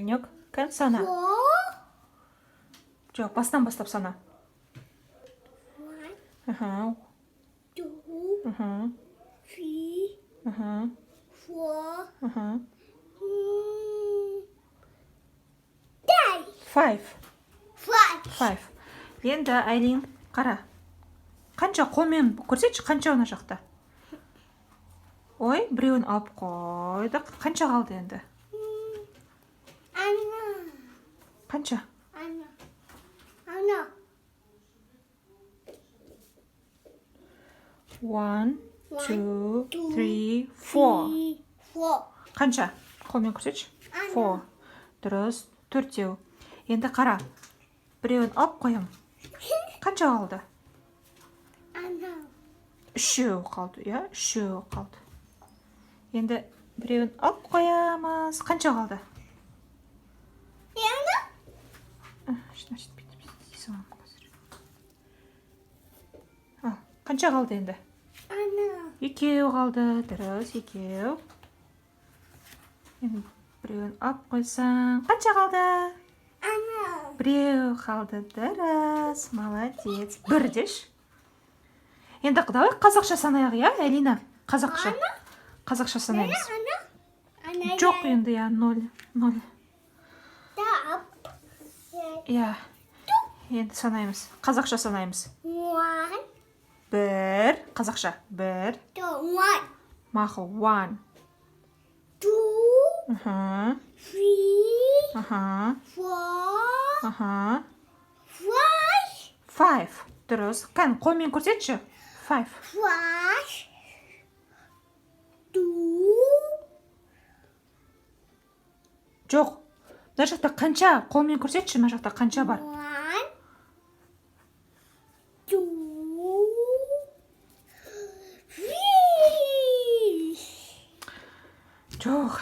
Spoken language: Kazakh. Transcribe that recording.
Айнек, кән сана. Four. Жоқ, бастан бастап сана. One, Аха, two, аха, three, аха, four, аха. five. Five. Five. Five. Енді Айлин, қара. Қанша қолмен көрсетші, қанша ана жақта? Ой, біреуін алып қойдық. Қанша қалды енді? Anna. Қанша? Anna. Anna. One, One, two, two, three, four. Three, four. Қанша? Қолмен көрсетші. Ана. Four. Дұрыс. Төртеу. Енді қара. Біреуін алып қоям. Қанша қалды? Anna. Үшеу қалды, иә? Үшеу қалды. Енді біреуін алып қоямыз. Қанша қалды? Anna. Значит, қанша қалды енді? Anna. Екеу қалды. Дұрыс, екеу. Енді біреуін алып қойсаң, қанша қалды? Anna. Біреу қалды. Дұрыс, молодец. Бір деші. Енді давай қазақша санайық, иә, Алина? Қазақша. Қазақша санаймыз. Anna. Anna. Жоқ енді, иә, 0. Up. Иә. Енді санаймыз. Қазақша санаймыз. One, Бір. Қазақша. Бір. two, one, Мақұл. One. two, Аха. three, Аха. four, Аха. five, Five. Дұрыс. Кән, қолмен көрсетші. Five. five, two, Жоқ. Мына жақта қанша? Қолмен көрсетші, мына жақта қанша бар? one, two, three. Жоқ.